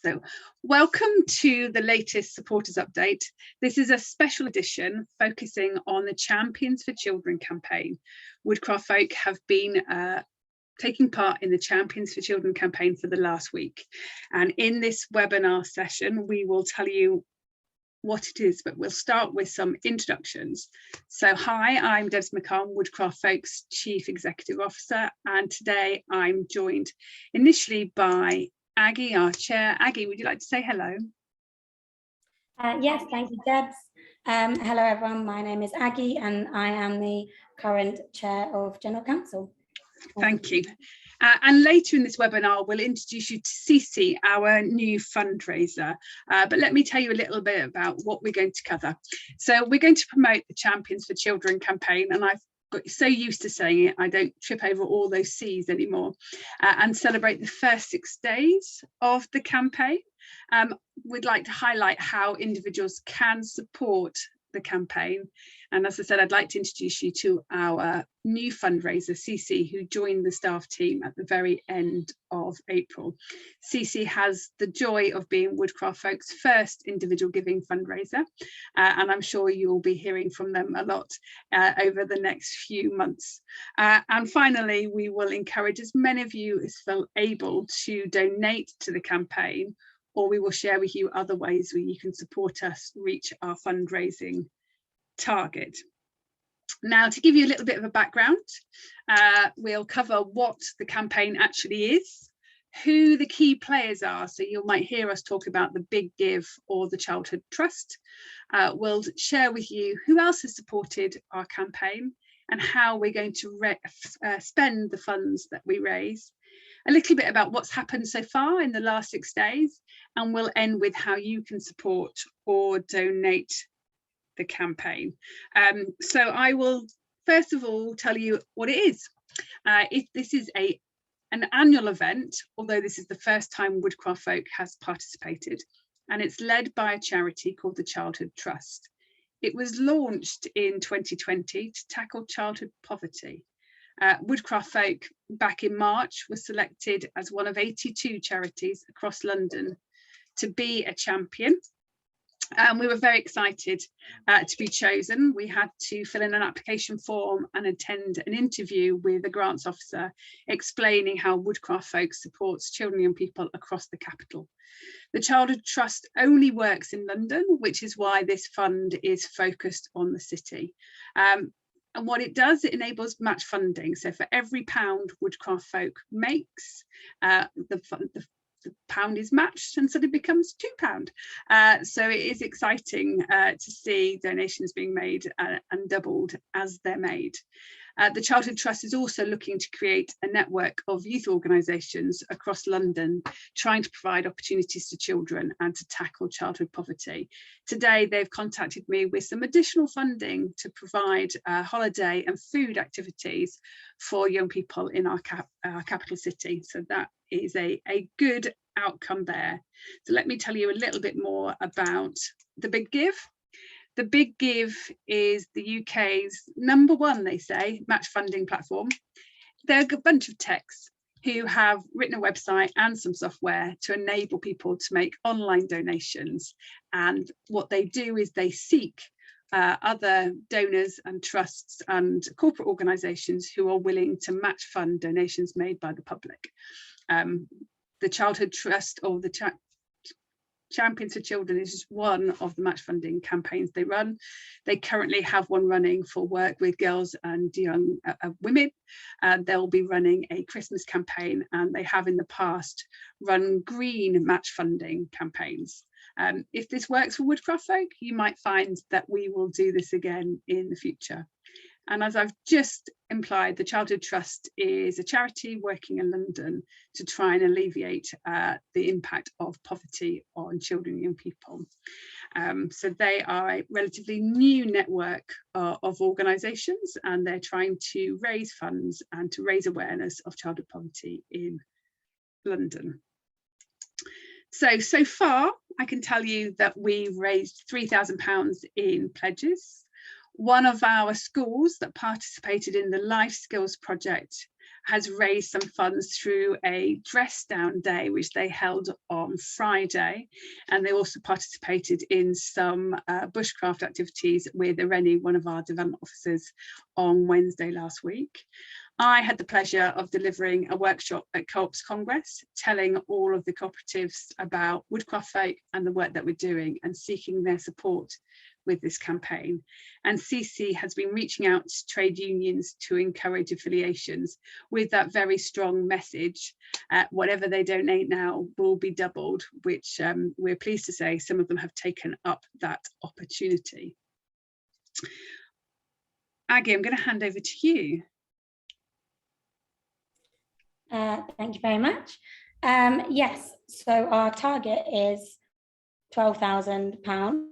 So, welcome to the latest supporters update. This is a special edition focusing on the Champions for Children campaign. Woodcraft folk have been taking part in the Champions for Children campaign for the last week. And in this webinar session, we will tell you what it is, but we'll start with some introductions. So hi, I'm Debs McCann, Woodcraft Folk's Chief Executive Officer, and today I'm joined initially by Aggie, our chair. Aggie, would you like to say hello? Yes, thank you, Debs. Hello, everyone. My name is Aggie, and I am the current chair of General Council. Thank you. And later in this webinar, we'll introduce you to Cici, our new fundraiser. But let me tell you a little bit about what we're going to cover. So we're going to promote the Champions for Children campaign, and I've got so used to saying it, I don't trip over all those C's anymore, and celebrate the first 6 days of the campaign. We'd like to highlight how individuals can support the campaign. And as I said, I'd like to introduce you to our new fundraiser, Cici, who joined the staff team at the very end of April. Cici has the joy of being Woodcraft Folk's first individual giving fundraiser, and I'm sure you'll be hearing from them a lot over the next few months. And finally, we will encourage as many of you as feel able to donate to the campaign, or we will share with you other ways where you can support us reach our fundraising target. Now, to give you a little bit of a background, we'll cover what the campaign actually is, who the key players are. So you might hear us talk about the Big Give or the Childhood Trust. We'll share with you who else has supported our campaign and how we're going to spend the funds that we raise. A little bit about what's happened so far in the last 6 days, and we'll end with how you can support or donate the campaign. So I will first of all tell you what it is. This is an annual event, although this is the first time Woodcraft Folk has participated, and it's led by a charity called the Childhood Trust. It was launched in 2020 to tackle childhood poverty. Woodcraft Folk back in March was selected as one of 82 charities across London to be a champion. We were very excited to be chosen. We had to fill in an application form and attend an interview with a grants officer explaining how Woodcraft Folk supports children and young people across the capital. The Childhood Trust only works in London, which is why this fund is focused on the city. And what it does, it enables match funding. So for every £1 Woodcraft Folk makes, the pound is matched and suddenly becomes £2. So it is exciting to see donations being made and doubled as they're made. The Childhood Trust is also looking to create a network of youth organisations across London, trying to provide opportunities to children and to tackle childhood poverty. Today, they've contacted me with some additional funding to provide holiday and food activities for young people in our capital city. So that is a good outcome there. So let me tell you a little bit more about the Big Give. The Big Give is the UK's #1, they say, match funding platform. They're a bunch of techs who have written a website and some software to enable people to make online donations. And what they do is they seek other donors and trusts and corporate organisations who are willing to match fund donations made by the public. The Childhood Trust, or the Champions for Children, is just one of the match funding campaigns they run. They currently have one running for work with girls and young women. They'll be running a Christmas campaign, and they have in the past run green match funding campaigns. If this works for Woodcraft Folk, you might find that we will do this again in the future. And as I've just implied, the Childhood Trust is a charity working in London to try and alleviate the impact of poverty on children and young people. So they are a relatively new network of organisations, and they're trying to raise funds and to raise awareness of childhood poverty in London. So far, I can tell you that we've raised £3,000 in pledges. One of our schools that participated in the Life Skills project has raised some funds through a dress down day, which they held on Friday. And they also participated in some bushcraft activities with Irene, one of our development officers, on Wednesday last week. I had the pleasure of delivering a workshop at Co-ops Congress, telling all of the cooperatives about woodcraft folk and the work that we're doing and seeking their support with this campaign. And Cici has been reaching out to trade unions to encourage affiliations with that very strong message. Whatever they donate now will be doubled, which we're pleased to say some of them have taken up that opportunity. Aggie, I'm going to hand over to you. Thank you very much. Yes, so our target is £12,000,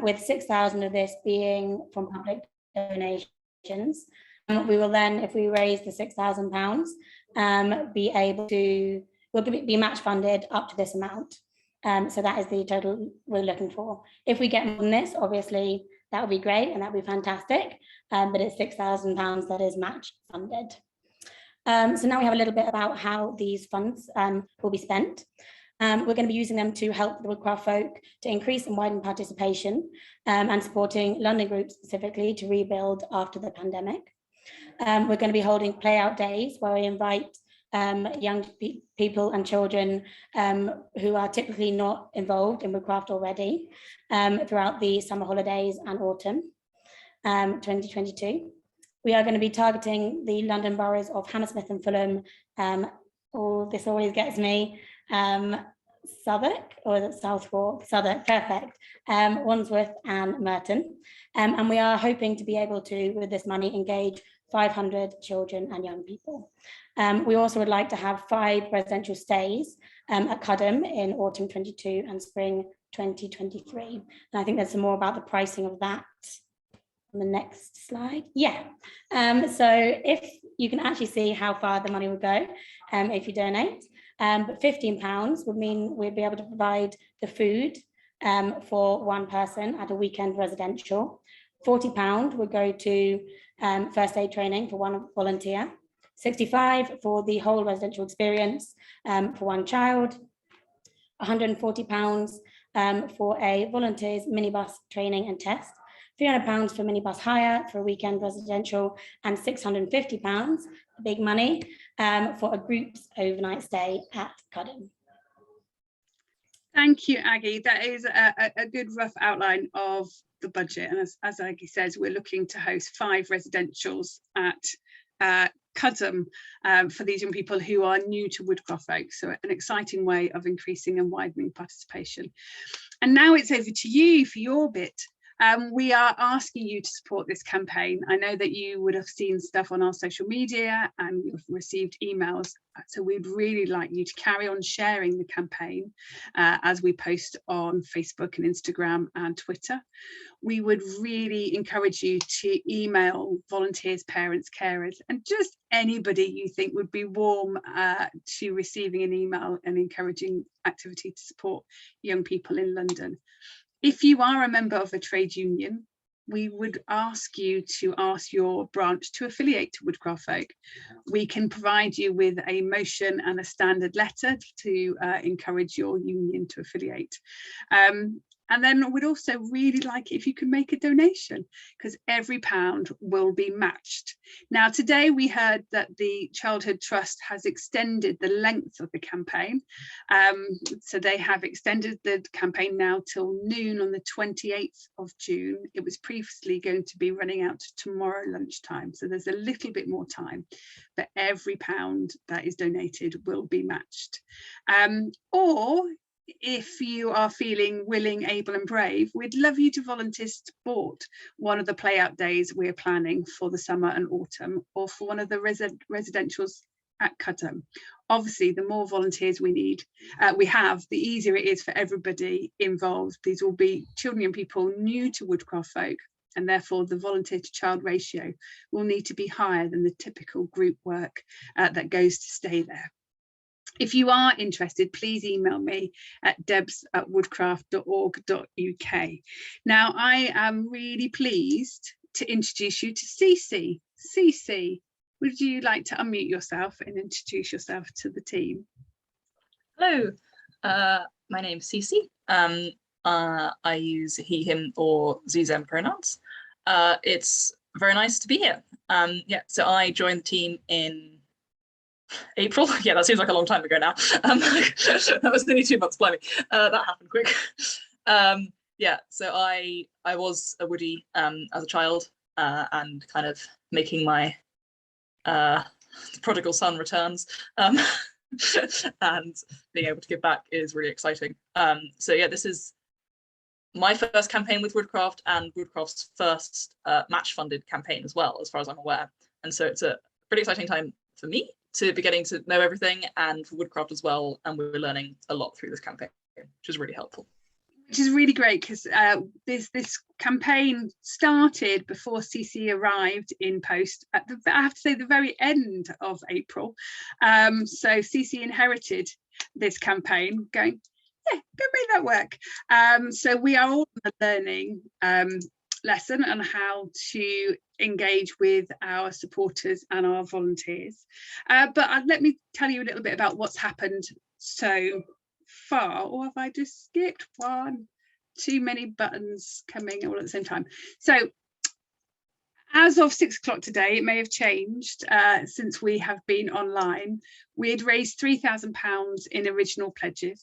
with 6,000 of this being from public donations. We will then, if we raise the £6,000, be able to, we'll be match funded up to this amount. So that is the total we're looking for. If we get more than this, obviously that would be great and that would be fantastic, but it's £6,000 that is match funded. So now we have a little bit about how these funds will be spent. We're going to be using them to help the woodcraft folk to increase and widen participation, and supporting London groups specifically to rebuild after the pandemic. We're going to be holding play out days where we invite young people and children who are typically not involved in woodcraft already throughout the summer holidays and autumn 2022. We are going to be targeting the London boroughs of Hammersmith and Fulham. This always gets me. Southwark, or is it Southwark? Southwark, perfect. Wandsworth and Merton. And we are hoping to be able to, with this money, engage 500 children and young people. We also would like to have 5 residential stays at Cudham in autumn 22 and spring 2023. And I think there's some more about the pricing of that on the next slide. Yeah, so if you can actually see how far the money would go if you donate, but £15 would mean we'd be able to provide the food for one person at a weekend residential. £40 would go to first aid training for one volunteer, £65 for the whole residential experience for one child, £140 for a volunteer's minibus training and test, £300 for minibus hire for a weekend residential, and £650, big money, for a group's overnight stay at Cudham. Thank you, Aggie. That is a good rough outline of the budget. And as Aggie says, we're looking to host 5 residentials at Cudham for these young people who are new to woodcraft folk. So an exciting way of increasing and widening participation. And now it's over to you for your bit. We are asking you to support this campaign. I know that you would have seen stuff on our social media and you've received emails. So we'd really like you to carry on sharing the campaign as we post on Facebook and Instagram and Twitter. We would really encourage you to email volunteers, parents, carers, and just anybody you think would be warm to receiving an email and encouraging activity to support young people in London. If you are a member of a trade union, we would ask you to ask your branch to affiliate to Woodcraft Folk. We can provide you with a motion and a standard letter to encourage your union to affiliate. And then we'd also really like it if you could make a donation, because every pound will be matched. Now, today we heard that the Childhood Trust has extended the length of the campaign. So they have extended the campaign now till noon on the 28th of June. It was previously going to be running out tomorrow lunchtime. So there's a little bit more time, but every pound that is donated will be matched. Or if you are feeling willing, able and brave, we'd love you to volunteer to support one of the play out days we're planning for the summer and autumn, or for one of the residentials at Cudham. Obviously, the more volunteers we have, the easier it is for everybody involved. These will be children and people new to woodcraft folk, and therefore the volunteer to child ratio will need to be higher than the typical group work that goes to stay there. If you are interested, please email me at debs@woodcraft.org.uk. Now, I am really pleased to introduce you to Cici. Cici, would you like to unmute yourself and introduce yourself to the team? Hello, my name's Cici. I use he, him, or ze, them pronouns. It's very nice to be here. Yeah, so I joined the team in April. Yeah, that seems like a long time ago now. That was only 2 months, blimey. That happened quick. Yeah, so I was a woodie as a child, and kind of making my prodigal son returns. And being able to give back is really exciting. So yeah, this is my first campaign with Woodcraft and Woodcraft's first match funded campaign as well, as far as I'm aware. And so it's a pretty exciting time for me to be getting to know everything, and for Woodcraft as well. And we're learning a lot through this campaign, which is really helpful. Which is really great, because this campaign started before Cici arrived in post at the, I have to say, the very end of April. So Cici inherited this campaign, going, yeah, go make that work. So we are all on a learning lesson on how to engage with our supporters and our volunteers. But let me tell you a little bit about what's happened so far. Or have I just skipped one? Too many buttons coming all at the same time. So as of 6 o'clock today, it may have changed since we have been online. We had raised £3,000 in original pledges.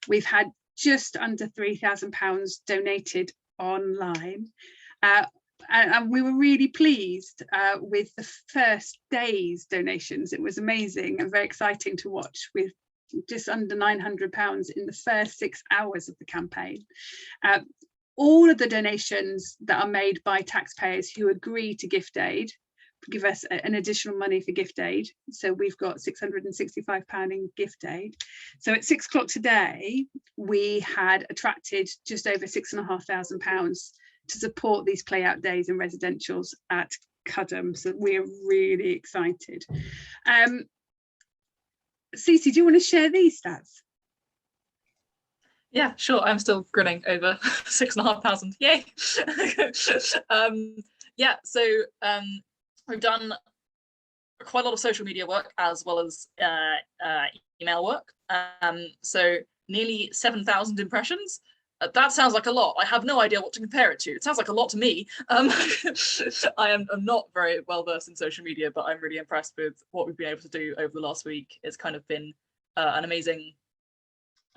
We've had just under £3,000 donated online. And we were really pleased with the first day's donations. It was amazing and very exciting to watch, with just under £900 in the first 6 hours of the campaign. All of the donations that are made by taxpayers who agree to gift aid give us an additional money for gift aid. So we've got £665 in gift aid. So at 6 o'clock today, we had attracted just over £6,500 to support these play out days and residentials at Cudham. So we're really excited. Cici, do you want to share these stats? Yeah, sure. I'm still grinning over 6,500. Yay! Yeah, so we've done quite a lot of social media work as well as email work. So nearly 7,000 impressions. That sounds like a lot. I have no idea what to compare it to. It sounds like a lot to me. I am not very well versed in social media, but I'm really impressed with what we've been able to do over the last week. It's kind of been an amazing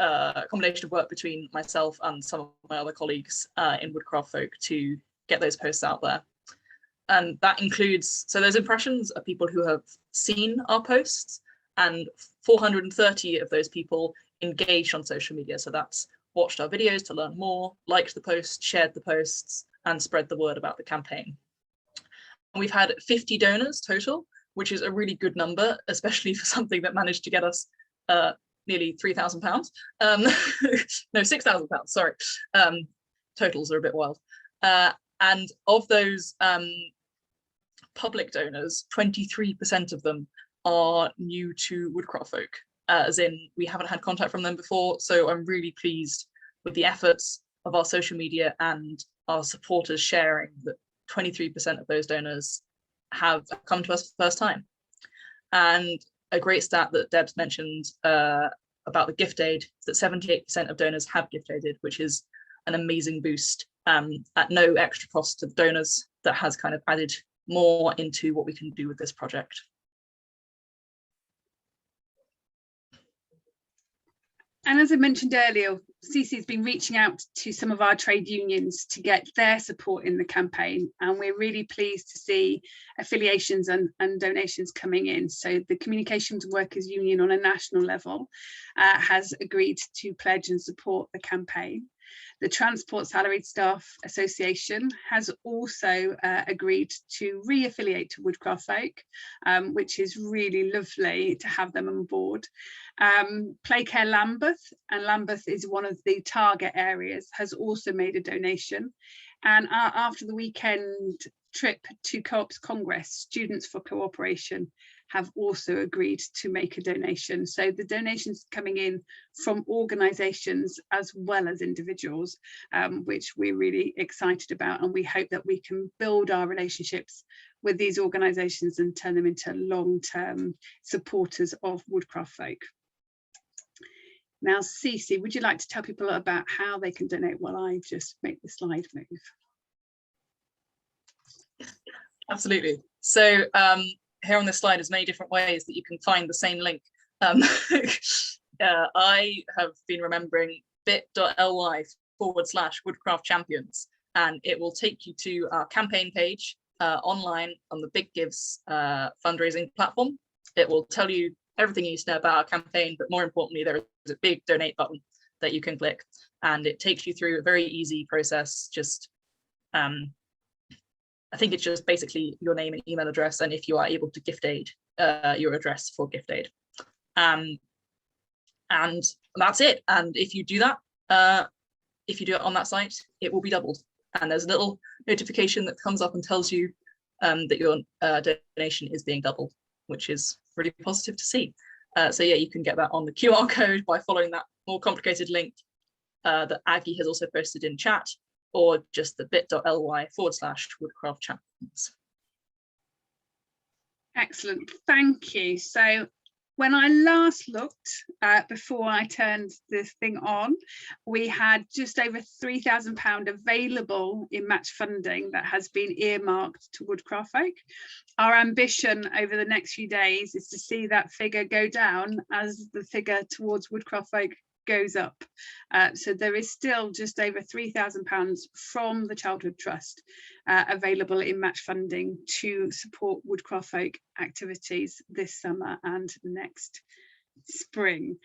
combination of work between myself and some of my other colleagues in Woodcraft Folk to get those posts out there. And that includes, so those impressions are people who have seen our posts, and 430 of those people engaged on social media. So that's watched our videos to learn more, liked the posts, shared the posts, and spread the word about the campaign. And we've had 50 donors total, which is a really good number, especially for something that managed to get us nearly £3,000. No, £6,000, sorry. Totals are a bit wild. And of those public donors, 23% of them are new to Woodcraft Folk. As in, we haven't had contact from them before. So I'm really pleased with the efforts of our social media and our supporters sharing that 23% of those donors have come to us for the first time. And a great stat that Debs mentioned about the gift aid is that 78% of donors have gift aided, which is an amazing boost at no extra cost to the donors. That has kind of added more into what we can do with this project. And as I mentioned earlier, Cici has been reaching out to some of our trade unions to get their support in the campaign, and we're really pleased to see affiliations and donations coming in. So the Communications Workers Union on a national level has agreed to pledge and support the campaign. The Transport Salaried Staff Association has also agreed to re-affiliate to Woodcraft Folk, which is really lovely to have them on board. Playcare Lambeth, and Lambeth is one of the target areas, has also made a donation. And after the weekend trip to Co-ops Congress, Students for Cooperation have also agreed to make a donation. So the donations coming in from organisations as well as individuals, which we're really excited about, and we hope that we can build our relationships with these organisations and turn them into long-term supporters of woodcraft folk. Now, Cici, would you like to tell people about how they can donate while I just make the slide move? Absolutely. So here on this slide is many different ways that you can find the same link. I have been remembering bit.ly/woodcraft champions, and it will take you to our campaign page online on the Big Gives fundraising platform. It will tell you everything you need to know about our campaign, but more importantly, there is a big donate button that you can click, and it takes you through a very easy process. Just I think it's just basically your name and email address, and if you are able to gift aid, your address for gift aid. And that's it. And if you do that, if you do it on that site, it will be doubled. And there's a little notification that comes up and tells you that your donation is being doubled, which is really positive to see. So yeah, you can get that on the QR code by following that more complicated link that Aggie has also posted in chat, or just the bit.ly/woodcraft champions. Excellent, thank you. So when I last looked, before I turned this thing on, we had just over £3,000 available in match funding that has been earmarked to woodcraft folk. Our ambition over the next few days is to see that figure go down as the figure towards woodcraft folk goes up. So there is still just over £3,000 from the Childhood Trust available in match funding to support woodcraft folk activities this summer and next spring.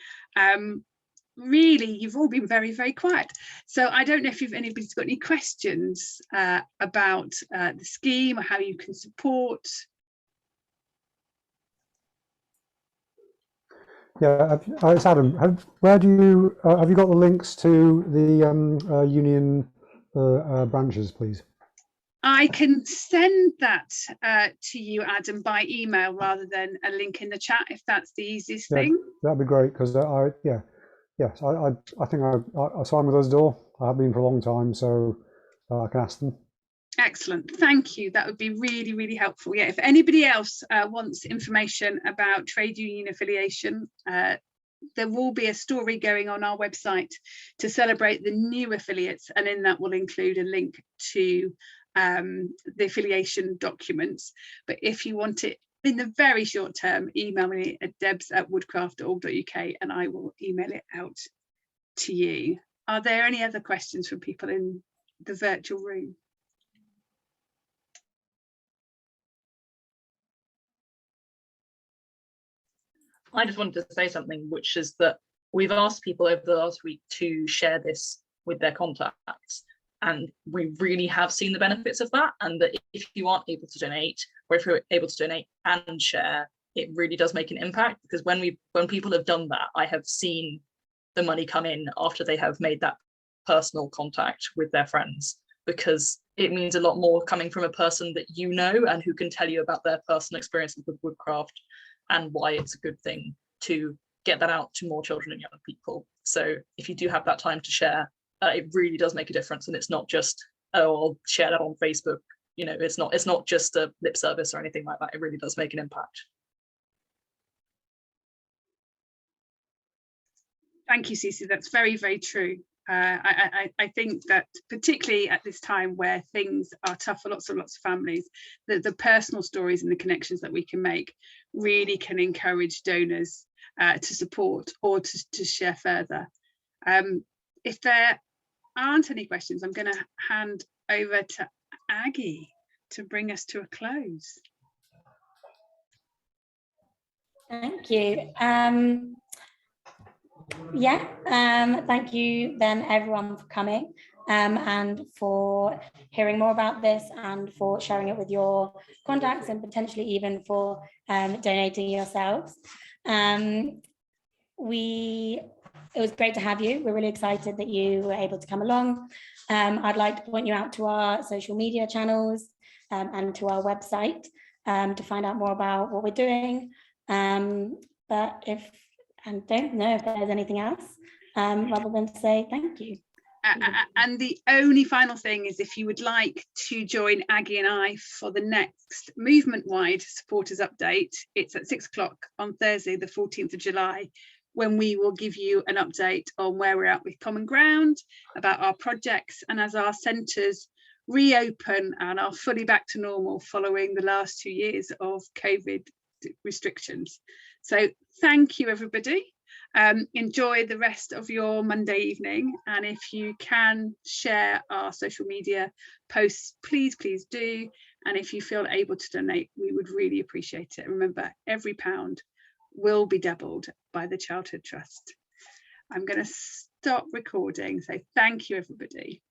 Really, you've all been very, very quiet. So I don't know if anybody's got any questions about the scheme or how you can support. Yeah, it's Adam. Where do you have you got the links to the union branches, please? I can send that to you, Adam, by email rather than a link in the chat, if that's the easiest thing. That'd be great, because I think I signed with Usdaw. I have been for a long time, so I can ask them. Excellent, thank you. That would be really, really helpful. Yeah, if anybody else wants information about trade union affiliation, there will be a story going on our website to celebrate the new affiliates, and in that will include a link to the affiliation documents. But if you want it in the very short term, email me at debs@woodcraft.org.uk and I will email it out to you. Are there any other questions from people in the virtual room? I just wanted to say something, which is that we've asked people over the last week to share this with their contacts, and we really have seen the benefits of that. And that if you aren't able to donate, or if you're able to donate and share, it really does make an impact. Because when people have done that, I have seen the money come in after they have made that personal contact with their friends, because it means a lot more coming from a person that you know and who can tell you about their personal experiences with woodcraft and why it's a good thing to get that out to more children and young people. So if you do have that time to share, it really does make a difference. And it's not just, oh, I'll share that on Facebook. You know, it's not just a lip service or anything like that. It really does make an impact. Thank you, Cici. That's very, very true. I think that particularly at this time where things are tough for lots of families, the personal stories and the connections that we can make really can encourage donors to support or to share further. If there aren't any questions, I'm going to hand over to Aggie to bring us to a close. Thank you. Thank you then everyone for coming and for hearing more about this and for sharing it with your contacts and potentially even for donating yourselves. It was great to have you. We're really excited that you were able to come along. I'd like to point you out to our social media channels and to our website. to find out more about what we're doing. But I don't know if there's anything else rather than to say thank you. And the only final thing is, if you would like to join Aggie and I for the next movement-wide supporters update, it's at 6 o'clock on Thursday, the 14th of July, when we will give you an update on where we're at with Common Ground, about our projects, and as our centres reopen and are fully back to normal following the last 2 years of COVID restrictions. So thank you, everybody. Enjoy the rest of your Monday evening, and if you can share our social media posts, please do, and if you feel able to donate, we would really appreciate it. Remember, every pound will be doubled by the Childhood Trust. I'm going to stop recording, so thank you, everybody.